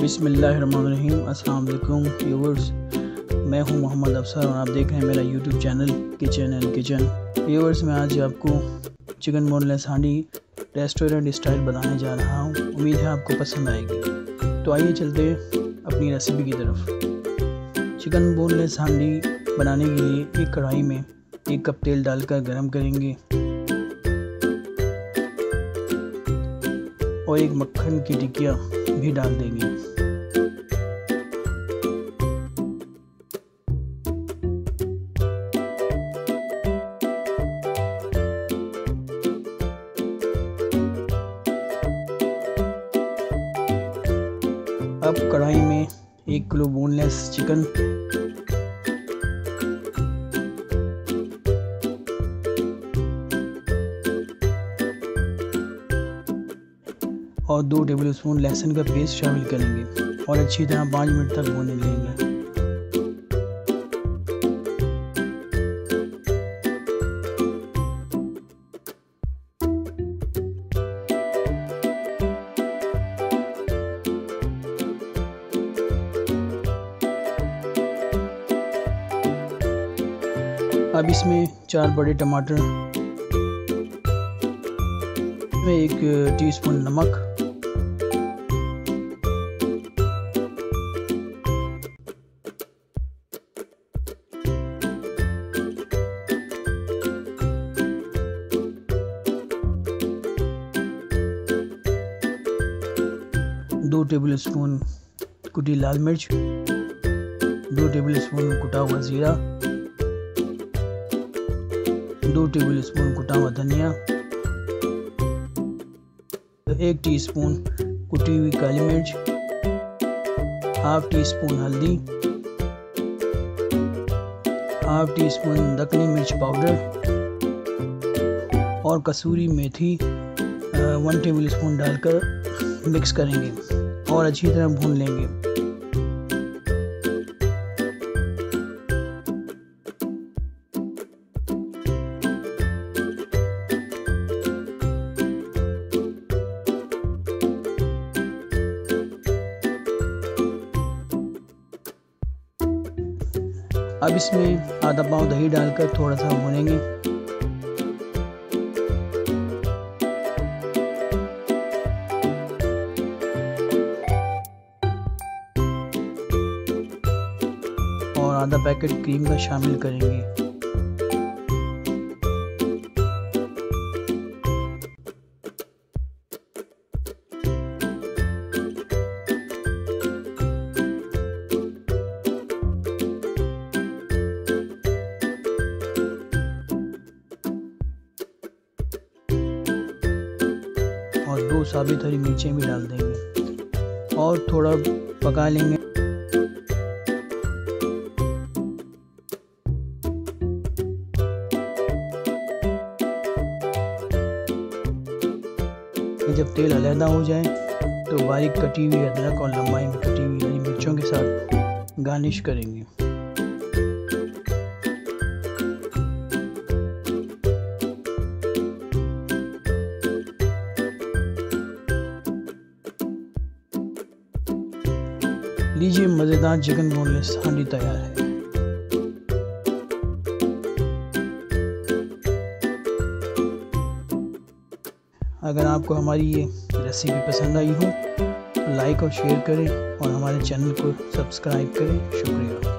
बिस्मिल्लाहिर्रहमानिर्रहीम। अस्सलाम वालेकुम व्यूअर्स, मैं हूं मोहम्मद अफसर और आप देख रहे हैं मेरा यूट्यूब चैनल किचन। व्यूअर्स, मैं आज आपको चिकन बोनलेस हांडी रेस्टोरेंट स्टाइल बनाने जा रहा हूं। उम्मीद है आपको पसंद आएगी। तो आइए चलते हैं अपनी रेसिपी की तरफ। चिकन बोनलेस हांडी बनाने के लिए एक कढ़ाई में 1 कप तेल डालकर गरम करेंगे और एक मक्खन की टिकिया भी डाल देंगे। अब कढ़ाई में 1 किलो बोनलेस चिकन और 2 टेबलस्पून लहसुन का पेस्ट शामिल करेंगे और अच्छी तरह 5 मिनट तक भून लेंगे। अब इसमें 4 बड़े टमाटर, में 1 टीस्पून नमक, दो टेबलस्पून कुटी लाल मिर्च, 2 टेबलस्पून कुटा हुआ जीरा, 2 टेबलस्पून कुटा हुआ धनिया, 1 टीस्पून कुटी हुई काली मिर्च, ½ टीस्पून हल्दी, ½ टीस्पून दक्कनी मिर्च पाउडर और कसूरी मेथी 1 टेबलस्पून डालकर मिक्स करेंगे और अच्छी तरह भून लेंगे। अब इसमें आधा पाव दही डालकर थोड़ा सा भूनेंगे। और आधा पैकेट क्रीम का शामिल करेंगे। और 2 साबित हरी मिर्चें भी डाल देंगे और थोड़ा पका लेंगे। जब तेल अलहदा हो जाए तो बारीक कटी हुई अदरक और लंबाई में कटी हुई हरी मिर्चों के साथ गार्निश करेंगे। लीजिए, मज़ेदार चिकन बोनलेस हांडी तैयार है। अगर आपको हमारी ये रेसिपी पसंद आई हो तो लाइक और शेयर करें और हमारे चैनल को सब्सक्राइब करें। शुक्रिया।